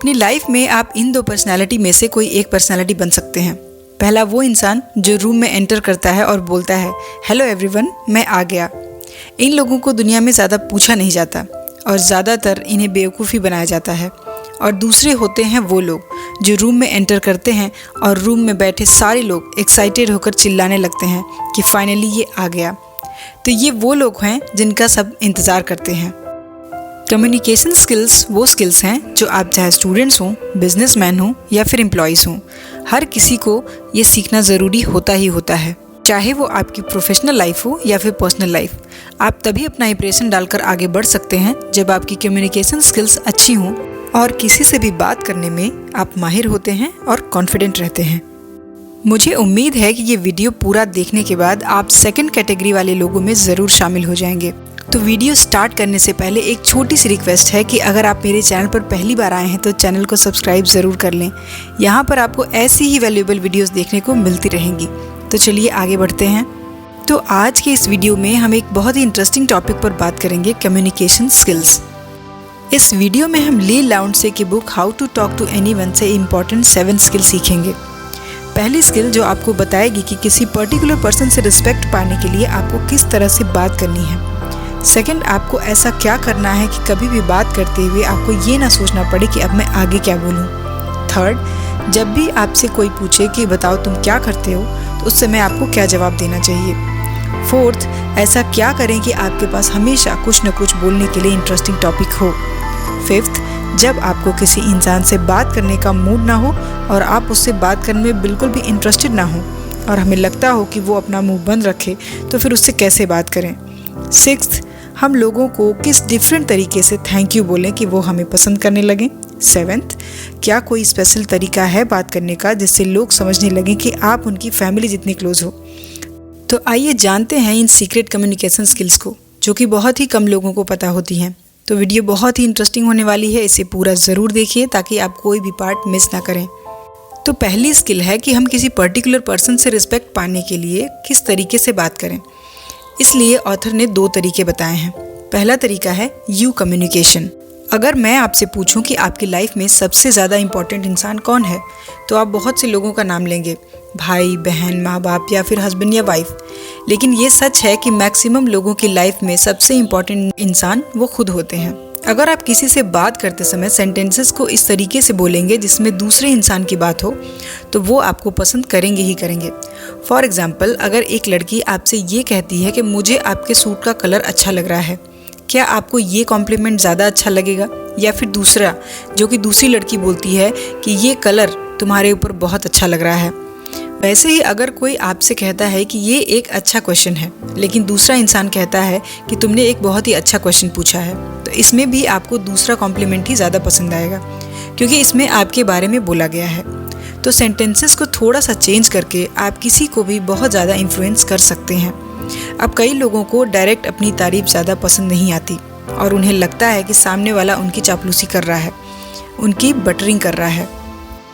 अपनी लाइफ में आप इन 2 पर्सनालिटी में से कोई एक पर्सनालिटी बन सकते हैं। पहला वो इंसान जो रूम में एंटर करता है और बोलता है, हेलो एवरीवन, मैं आ गया। इन लोगों को दुनिया में ज़्यादा पूछा नहीं जाता और ज़्यादातर इन्हें बेवकूफ़ी बनाया जाता है। और दूसरे होते हैं वो लोग जो रूम में एंटर करते हैं और रूम में बैठे सारे लोग एक्साइटेड होकर चिल्लाने लगते हैं कि फाइनली ये आ गया। तो ये वो लोग हैं जिनका सब इंतज़ार करते हैं। कम्युनिकेशन स्किल्स वो स्किल्स हैं जो आप चाहे स्टूडेंट्स हों, बिजनेसमैन हों या फिर एम्प्लॉयज़ हों, हर किसी को ये सीखना ज़रूरी होता ही होता है। चाहे वो आपकी प्रोफेशनल लाइफ हो या फिर पर्सनल लाइफ, आप तभी अपना इंप्रेशन डालकर आगे बढ़ सकते हैं जब आपकी कम्युनिकेशन स्किल्स अच्छी हों और किसी से भी बात करने में आप माहिर होते हैं और कॉन्फिडेंट रहते हैं। मुझे उम्मीद है कि ये वीडियो पूरा देखने के बाद आप सेकंड कैटेगरी वाले लोगों में ज़रूर शामिल हो जाएंगे। तो वीडियो स्टार्ट करने से पहले एक छोटी सी रिक्वेस्ट है कि अगर आप मेरे चैनल पर पहली बार आए हैं तो चैनल को सब्सक्राइब ज़रूर कर लें। यहाँ पर आपको ऐसी ही वैल्यूएबल वीडियोस देखने को मिलती रहेंगी। तो चलिए आगे बढ़ते हैं। तो आज के इस वीडियो में हम एक बहुत ही इंटरेस्टिंग टॉपिक पर बात करेंगे, कम्युनिकेशन स्किल्स। इस वीडियो में हम ली लाउंडसे की book how to talk to anyone से इम्पॉर्टेंट 7 स्किल सीखेंगे। पहली स्किल जो आपको बताएगी कि किसी पर्टिकुलर पर्सन से रिस्पेक्ट पाने के लिए आपको किस तरह से बात करनी है। सेकंड, आपको ऐसा क्या करना है कि कभी भी बात करते हुए आपको ये ना सोचना पड़े कि अब मैं आगे क्या बोलूँ। थर्ड, जब भी आपसे कोई पूछे कि बताओ तुम क्या करते हो, तो उस समय आपको क्या जवाब देना चाहिए। फोर्थ, ऐसा क्या करें कि आपके पास हमेशा कुछ न कुछ बोलने के लिए इंटरेस्टिंग टॉपिक हो। फिफ्थ, जब आपको किसी इंसान से बात करने का मूड ना हो और आप उससे बात करने में बिल्कुल भी इंटरेस्टेड ना हो और हमें लगता हो कि वो अपना मुंह बंद रखे, तो फिर उससे कैसे बात करें। सिक्स्थ, हम लोगों को किस डिफरेंट तरीके से थैंक यू बोलें कि वो हमें पसंद करने लगें। सेवेंथ, क्या कोई स्पेशल तरीका है बात करने का जिससे लोग समझने लगें कि आप उनकी फैमिली जितनी क्लोज हो। तो आइए जानते हैं इन सीक्रेट कम्युनिकेशन स्किल्स को, जो कि बहुत ही कम लोगों को पता होती हैं। तो वीडियो बहुत ही इंटरेस्टिंग होने वाली है, इसे पूरा ज़रूर देखिए ताकि आप कोई भी पार्ट मिस ना करें। तो पहली स्किल है कि हम किसी पर्टिकुलर पर्सन से रिस्पेक्ट पाने के लिए किस तरीके से बात करें। इसलिए ऑथर ने 2 तरीके बताए हैं। पहला तरीका है यू कम्युनिकेशन। अगर मैं आपसे पूछूं कि आपकी लाइफ में सबसे ज़्यादा इम्पॉर्टेंट इंसान कौन है, तो आप बहुत से लोगों का नाम लेंगे, भाई, बहन, माँ बाप या फिर हस्बैंड या वाइफ। लेकिन ये सच है कि मैक्सिमम लोगों की लाइफ में सबसे इम्पॉर्टेंट इंसान वो खुद होते हैं। अगर आप किसी से बात करते समय सेंटेंसेस को इस तरीके से बोलेंगे जिसमें दूसरे इंसान की बात हो, तो वो आपको पसंद करेंगे ही करेंगे। फॉर एग्जाम्पल, अगर एक लड़की आपसे ये कहती है कि मुझे आपके सूट का कलर अच्छा लग रहा है, क्या आपको ये कॉम्प्लीमेंट ज़्यादा अच्छा लगेगा या फिर दूसरा जो कि दूसरी लड़की बोलती है कि ये कलर तुम्हारे ऊपर बहुत अच्छा लग रहा है। वैसे ही अगर कोई आपसे कहता है कि ये एक अच्छा क्वेश्चन है, लेकिन दूसरा इंसान कहता है कि तुमने एक बहुत ही अच्छा क्वेश्चन पूछा है, तो इसमें भी आपको दूसरा कॉम्प्लीमेंट ही ज़्यादा पसंद आएगा, क्योंकि इसमें आपके बारे में बोला गया है। तो सेंटेंसेस को थोड़ा सा चेंज करके आप किसी को भी बहुत ज़्यादा इन्फ्लुएंस कर सकते हैं। अब कई लोगों को डायरेक्ट अपनी तारीफ ज़्यादा पसंद नहीं आती और उन्हें लगता है कि सामने वाला उनकी चापलूसी कर रहा है, उनकी बटरिंग कर रहा है,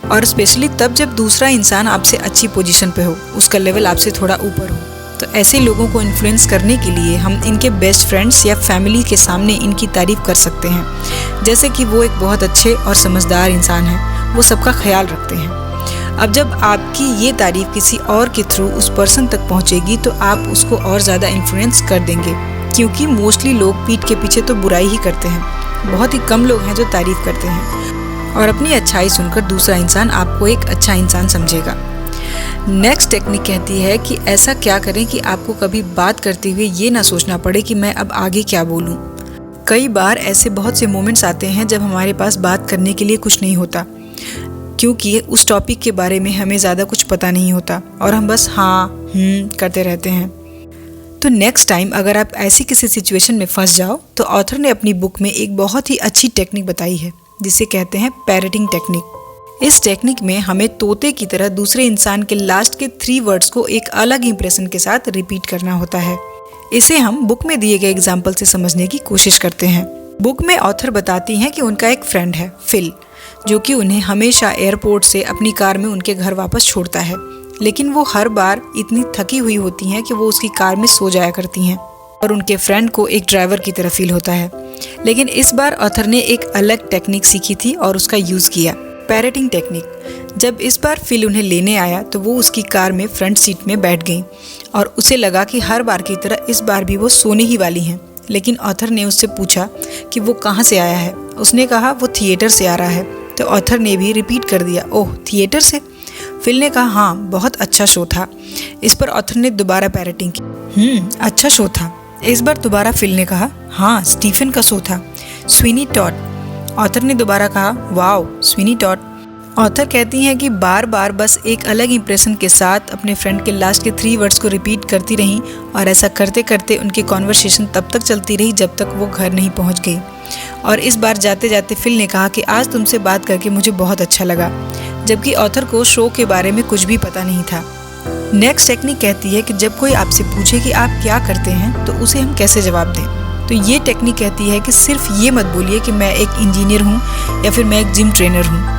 और स्पेशली तब जब दूसरा इंसान आपसे अच्छी पोजीशन पे हो, उसका लेवल आपसे थोड़ा ऊपर हो। तो ऐसे लोगों को इन्फ्लुएंस करने के लिए हम इनके बेस्ट फ्रेंड्स या फैमिली के सामने इनकी तारीफ कर सकते हैं, जैसे कि वो एक बहुत अच्छे और समझदार इंसान हैं, वो सबका ख्याल रखते हैं। अब जब आपकी ये तारीफ किसी और के थ्रू उस पर्सन तक पहुंचेगी तो आप उसको और ज़्यादा इन्फ्लुएंस कर देंगे, क्योंकि मोस्टली लोग पीठ के पीछे तो बुराई ही करते हैं। बहुत ही कम लोग हैं जो तारीफ करते हैं, और अपनी अच्छाई सुनकर दूसरा इंसान आपको एक अच्छा इंसान समझेगा। नेक्स्ट टेक्निक कहती है कि ऐसा क्या करें कि आपको कभी बात करते हुए ये ना सोचना पड़े कि मैं अब आगे क्या बोलूँ। कई बार ऐसे बहुत से मोमेंट्स आते हैं जब हमारे पास बात करने के लिए कुछ नहीं होता, क्योंकि उस टॉपिक के बारे में हमें ज़्यादा कुछ पता नहीं होता और हम बस हाँ करते रहते हैं। तो नेक्स्ट टाइम अगर आप ऐसी किसी सिचुएशन में फंस जाओ, तो ऑथर ने अपनी बुक में एक बहुत ही अच्छी टेक्निक बताई है जिसे कहते हैं पैरटिंग टेक्निक। इस टेक्निक में हमें तोते की तरह दूसरे इंसान के लास्ट के 3 वर्ड्स को एक अलग इंप्रेशन के साथ रिपीट करना होता है। इसे हम बुक में दिए गए एग्जाम्पल से समझने की कोशिश करते हैं। बुक में ऑथर बताती हैं कि उनका एक फ्रेंड है, फिल, जो कि उन्हें हमेशा एयरपोर्ट से अपनी कार में उनके घर वापस छोड़ता है, लेकिन वो हर बार इतनी थकी हुई होती हैं कि वो उसकी कार में सो जाया करती हैं और उनके फ्रेंड को एक ड्राइवर की तरह फील होता है। लेकिन इस बार ऑथर ने एक अलग टेक्निक सीखी थी और उसका यूज़ किया, पैरेटिंग टेक्निक। जब इस बार फिल उन्हें लेने आया तो वो उसकी कार में फ्रंट सीट में बैठ गई और उसे लगा कि हर बार की तरह इस बार भी वो सोने ही वाली हैं। लेकिन ऑथर ने उससे पूछा कि वो कहाँ से आया है। उसने कहा वो थिएटर से आ रहा है। तो ऑथर ने भी रिपीट कर दिया, ओह थिएटर से। फिल ने कहा हाँ बहुत अच्छा शो था। इस पर ऑथर ने दोबारा पैरेटिंग की, अच्छा शो था। इस बार दोबारा फिल ने कहा हाँ स्टीफन का शो था, स्वीनी टॉड। ऑथर ने दोबारा कहा वाओ स्वीनी टॉड। ऑथर कहती हैं कि बार बार बस एक अलग इंप्रेशन के साथ अपने फ्रेंड के लास्ट के 3 वर्ड्स को रिपीट करती रहीं और ऐसा करते करते उनकी कॉन्वर्सेशन तब तक चलती रही जब तक वो घर नहीं पहुंच गई। और इस बार जाते जाते फिल ने कहा कि आज तुमसे बात करके मुझे बहुत अच्छा लगा, जबकि ऑथर को शो के बारे में कुछ भी पता नहीं था। नेक्स्ट टेक्निक कहती है कि जब कोई आपसे पूछे कि आप क्या करते हैं तो उसे हम कैसे जवाब दें। तो ये टेक्निक कहती है कि सिर्फ ये मत बोलिए कि मैं एक इंजीनियर हूँ या फिर मैं एक जिम ट्रेनर हूँ।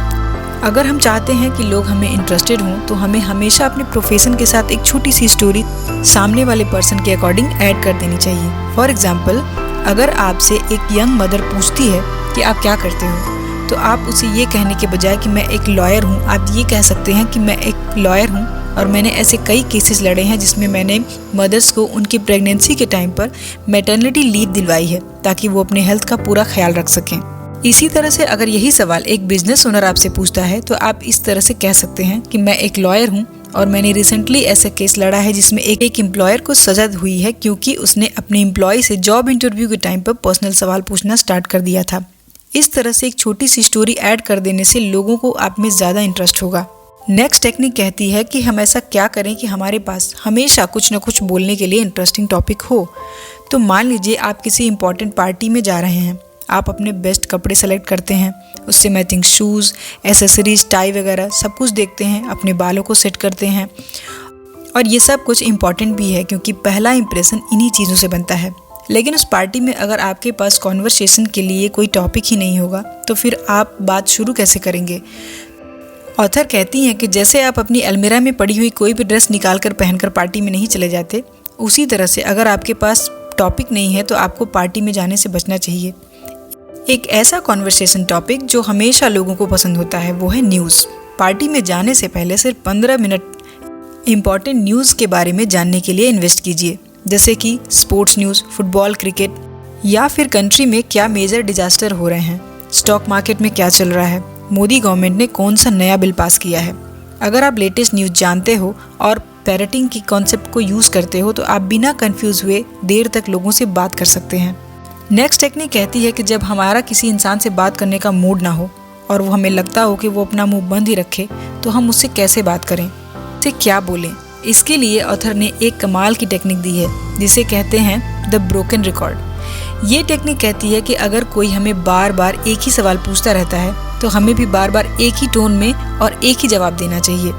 अगर हम चाहते हैं कि लोग हमें इंटरेस्टेड हों तो हमें हमेशा अपने प्रोफेशन के साथ एक छोटी सी स्टोरी सामने वाले पर्सन के अकॉर्डिंग ऐड कर देनी चाहिए। फॉर एग्जाम्पल, अगर आपसे एक यंग मदर पूछती है कि आप क्या करते हो तो आप उसे ये कहने के बजाय कि मैं एक लॉयर हूँ, आप ये कह सकते हैं कि मैं एक लॉयर हूँ और मैंने ऐसे कई केसेस लड़े हैं जिसमें मैंने मदर्स को उनकी प्रेगनेंसी के टाइम पर मैटरनिटी लीव दिलवाई है ताकि वो अपने हेल्थ का पूरा ख्याल रख सकें। इसी तरह से अगर यही सवाल एक बिजनेस ओनर आपसे पूछता है तो आप इस तरह से कह सकते हैं कि मैं एक लॉयर हूँ और मैंने रिसेंटली ऐसा केस लड़ा है जिसमें एक एम्प्लॉयर को सजा हुई है क्योंकि उसने अपने एम्प्लॉय से जॉब इंटरव्यू के टाइम पर पर्सनल सवाल पूछना स्टार्ट कर दिया था। इस तरह से एक छोटी सी स्टोरी ऐड कर देने से लोगों को आप में ज़्यादा इंटरेस्ट होगा। नेक्स्ट टेक्निक कहती है कि हम ऐसा क्या करें कि हमारे पास हमेशा कुछ न कुछ बोलने के लिए इंटरेस्टिंग टॉपिक हो। तो मान लीजिए आप किसी इंपॉर्टेंट पार्टी में जा रहे हैं, आप अपने बेस्ट कपड़े सेलेक्ट करते हैं, उससे मैचिंग शूज़, एसेसरीज, टाई वगैरह सब कुछ देखते हैं, अपने बालों को सेट करते हैं। और ये सब कुछ इम्पॉर्टेंट भी है क्योंकि पहला इंप्रेशन इन्हीं चीज़ों से बनता है। लेकिन उस पार्टी में अगर आपके पास कॉन्वर्सेशन के लिए कोई टॉपिक ही नहीं होगा तो फिर आप बात शुरू कैसे करेंगे। ऑथर कहती हैं कि जैसे आप अपनी अलमीरा में पड़ी हुई कोई भी ड्रेस निकाल कर पहनकर पार्टी में नहीं चले जाते, उसी तरह से अगर आपके पास टॉपिक नहीं है तो आपको पार्टी में जाने से बचना चाहिए। एक ऐसा कॉन्वर्सेशन टॉपिक जो हमेशा लोगों को पसंद होता है वो है न्यूज़। पार्टी में जाने से पहले सिर्फ 15 मिनट इम्पॉर्टेंट न्यूज़ के बारे में जानने के लिए इन्वेस्ट कीजिए, जैसे कि स्पोर्ट्स न्यूज़, फुटबॉल, क्रिकेट या फिर कंट्री में क्या मेजर डिजास्टर हो रहे हैं, स्टॉक मार्केट में क्या चल रहा है, मोदी गवर्नमेंट ने कौन सा नया बिल पास किया है। अगर आप लेटेस्ट न्यूज़ जानते हो और पैरेटिंग की कॉन्सेप्ट को यूज़ करते हो तो आप बिना कंफ्यूज हुए देर तक लोगों से बात कर सकते हैं। नेक्स्ट टेक्निक कहती है कि जब हमारा किसी इंसान से बात करने का मूड ना हो और वो हमें लगता हो कि वो अपना मुंह बंद ही रखे तो हम उससे कैसे बात करें, उसे क्या बोलें। इसके लिए ऑथर ने एक कमाल की टेक्निक दी है जिसे कहते हैं द ब्रोकन रिकॉर्ड। ये टेक्निक कहती है कि अगर कोई हमें बार बार एक ही सवाल पूछता रहता है तो हमें भी बार बार एक ही टोन में और एक ही जवाब देना चाहिए।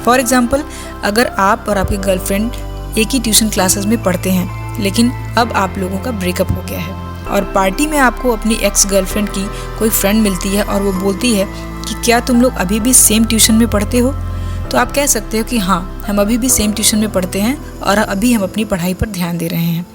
फॉर एग्जाम्पल, अगर आप और आपकी गर्लफ्रेंड एक ही ट्यूशन क्लासेस में पढ़ते हैं लेकिन अब आप लोगों का ब्रेकअप हो गया है और पार्टी में आपको अपनी एक्स गर्लफ्रेंड की कोई फ्रेंड मिलती है और वो बोलती है कि क्या तुम लोग अभी भी सेम ट्यूशन में पढ़ते हो, तो आप कह सकते हो कि हाँ हम अभी भी सेम ट्यूशन में पढ़ते हैं और अभी हम अपनी पढ़ाई पर ध्यान दे रहे हैं।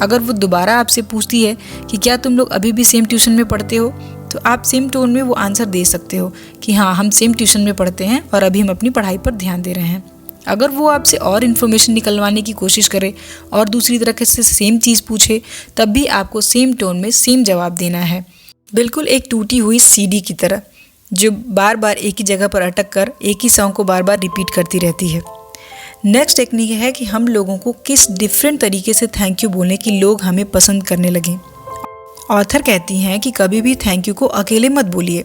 अगर वो दोबारा आपसे पूछती है कि क्या तुम लोग अभी भी सेम ट्यूशन में पढ़ते हो तो आप सेम टोन में वो आंसर दे सकते हो कि हाँ हम सेम ट्यूशन में पढ़ते हैं और अभी हम अपनी पढ़ाई पर ध्यान दे रहे हैं। अगर वो आपसे और इन्फॉर्मेशन निकलवाने की कोशिश करे और दूसरी तरह से सेम चीज़ पूछे तब भी आपको सेम टोन में सेम जवाब देना है, बिल्कुल एक टूटी हुई सीडी की तरह जो बार बार एक ही जगह पर अटक कर एक ही सॉन्ग को बार बार रिपीट करती रहती है। नेक्स्ट टेक्निक है कि हम लोगों को किस डिफरेंट तरीके से थैंक यू बोलने कि लोग हमें पसंद करने लगें। ऑथर कहती हैं कि कभी भी थैंक यू को अकेले मत बोलिए,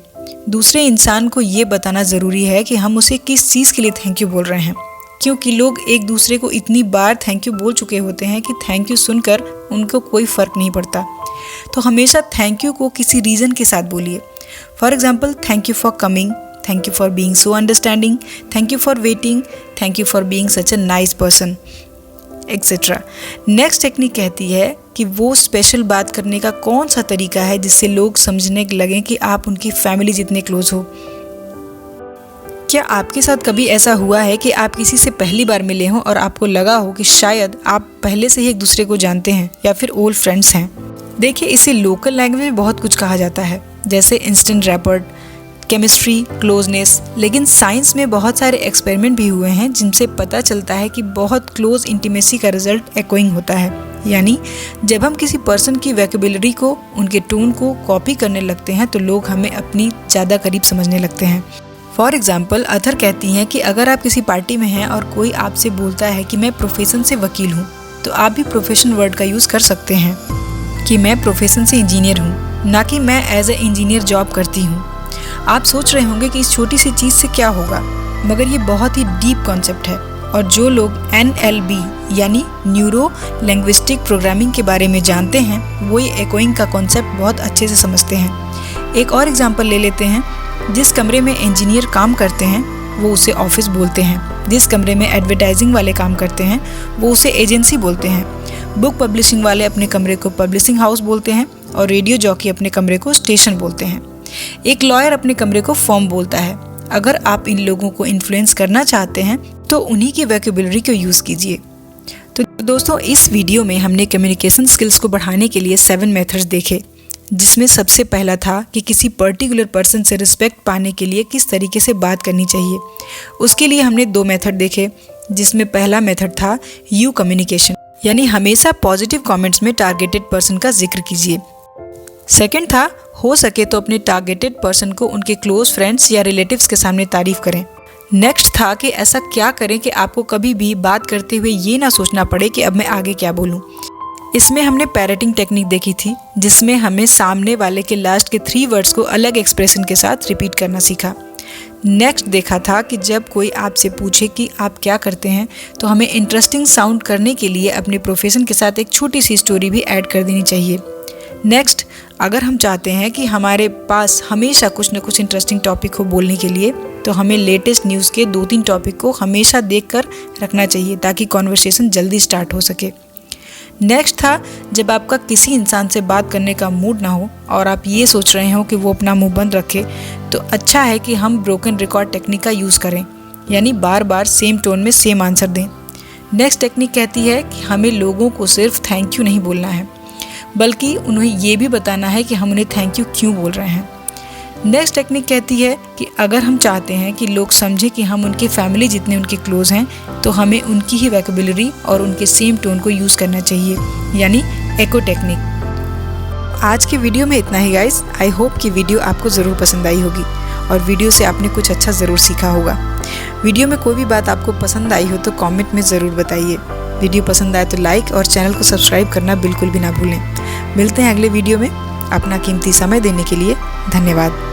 दूसरे इंसान को ये बताना ज़रूरी है कि हम उसे किस चीज़ के लिए थैंक यू बोल रहे हैं, क्योंकि लोग एक दूसरे को इतनी बार थैंक यू बोल चुके होते हैं कि थैंक यू सुनकर उनको कोई फ़र्क नहीं पड़ता। तो हमेशा थैंक यू को किसी रीज़न के साथ बोलिए। For example, thank you for coming, thank you for being so understanding, thank you for waiting, thank you for being such a nice person, etcetera. Next technique कहती है कि वो स्पेशल बात करने का कौन सा तरीका है जिससे लोग समझने लगें कि आप उनकी फैमिली जितने क्लोज हो। क्या आपके साथ कभी ऐसा हुआ है कि आप किसी से पहली बार मिले हों और आपको लगा हो कि शायद आप पहले से ही एक दूसरे को जानते हैं या फिर ओल्ड फ्रेंड्स हैं। देखिए, इसे लोकल लैंग्वेज में बहुत कुछ कहा जाता है, जैसे इंस्टेंट रैपर्ड, केमिस्ट्री, क्लोजनेस। लेकिन साइंस में बहुत सारे एक्सपेरिमेंट भी हुए हैं जिनसे पता चलता है कि बहुत क्लोज इंटीमेसी का रिजल्ट एक्कोइंग होता है। यानी जब हम किसी पर्सन की वोकैबुलरी को, उनके टोन को कॉपी करने लगते हैं तो लोग हमें अपनी ज़्यादा करीब समझने लगते हैं। फॉर एग्जाम्पल, अथर कहती हैं कि अगर आप किसी पार्टी में हैं और कोई आपसे बोलता है कि मैं प्रोफेशन से वकील हूँ, तो आप भी प्रोफेशन वर्ड का यूज़ कर सकते हैं कि मैं प्रोफेशन से इंजीनियर हूँ, ना कि मैं एज ए इंजीनियर जॉब करती हूँ। आप सोच रहे होंगे कि इस छोटी सी चीज़ से क्या होगा, मगर ये बहुत ही डीप कॉन्सेप्ट है और जो लोग NLP यानी न्यूरो लिंग्विस्टिक प्रोग्रामिंग के बारे में जानते हैं वो ये एक्कोइंग का कॉन्सेप्ट बहुत अच्छे से समझते हैं। एक और एग्जांपल ले लेते हैं। जिस कमरे में इंजीनियर काम करते हैं वो उसे ऑफिस बोलते हैं। जिस कमरे में एडवर्टाइजिंग वाले काम करते हैं वो उसे एजेंसी बोलते हैं। बुक पब्लिशिंग वाले अपने कमरे को पब्लिशिंग हाउस बोलते हैं और रेडियो जॉकी अपने कमरे को स्टेशन बोलते हैं। एक लॉयर अपने कमरे को फर्म बोलता है। अगर आप इन लोगों को इन्फ्लुएंस करना चाहते हैं तो उन्हीं की वोकैबुलरी को यूज़ कीजिए। तो दोस्तों, इस वीडियो में हमने कम्युनिकेशन स्किल्स को बढ़ाने के लिए 7 मेथड्स देखे, जिसमें सबसे पहला था कि किसी पर्टिकुलर पर्सन से रिस्पेक्ट पाने के लिए किस तरीके से बात करनी चाहिए। उसके लिए हमने 2 मेथड देखे, जिसमें पहला मेथड था यू कम्युनिकेशन, यानी हमेशा पॉजिटिव कमेंट्स में टारगेटेड पर्सन का जिक्र कीजिए। सेकंड था, हो सके तो अपने टारगेटेड पर्सन को उनके क्लोज फ्रेंड्स या रिलेटिव्स के सामने तारीफ करें। नेक्स्ट था कि ऐसा क्या करें कि आपको कभी भी बात करते हुए ये ना सोचना पड़े कि अब मैं आगे क्या बोलूं। इसमें हमने पैरेटिंग टेक्निक देखी थी, जिसमें हमें सामने वाले के लास्ट के 3 वर्ड्स को अलग एक्सप्रेशन के साथ रिपीट करना सीखा। नेक्स्ट देखा था कि जब कोई आपसे पूछे कि आप क्या करते हैं तो हमें इंटरेस्टिंग साउंड करने के लिए अपने प्रोफेशन के साथ एक छोटी सी स्टोरी भी ऐड कर देनी चाहिए। नेक्स्ट, अगर हम चाहते हैं कि हमारे पास हमेशा कुछ न कुछ इंटरेस्टिंग टॉपिक हो बोलने के लिए, तो हमें लेटेस्ट न्यूज़ के 2-3 टॉपिक को हमेशा देखकर रखना चाहिए ताकि कॉन्वर्सेशन जल्दी स्टार्ट हो सके। नेक्स्ट था, जब आपका किसी इंसान से बात करने का मूड ना हो और आप ये सोच रहे हो कि वो अपना मुंह बंद रखे, तो अच्छा है कि हम ब्रोकन रिकॉर्ड टेक्निक का यूज़ करें, यानी बार बार सेम टोन में सेम आंसर दें। नेक्स्ट टेक्निक कहती है कि हमें लोगों को सिर्फ थैंक यू नहीं बोलना है, बल्कि उन्हें ये भी बताना है कि हम उन्हें थैंक यू क्यों बोल रहे हैं। नेक्स्ट टेक्निक कहती है कि अगर हम चाहते हैं कि लोग समझें कि हम उनके फैमिली जितने उनके क्लोज हैं, तो हमें उनकी ही वोकैबुलरी और उनके सेम टोन को यूज़ करना चाहिए, यानी एको टेक्निक। आज की वीडियो में इतना ही गाइस। आई होप कि वीडियो आपको ज़रूर पसंद आई होगी और वीडियो से आपने कुछ अच्छा ज़रूर सीखा होगा। वीडियो में कोई भी बात आपको पसंद आई हो तो कॉमेंट में ज़रूर बताइए। वीडियो पसंद आए तो लाइक और चैनल को सब्सक्राइब करना बिल्कुल भी ना भूलें। मिलते हैं अगले वीडियो में। अपना कीमती समय देने के लिए धन्यवाद।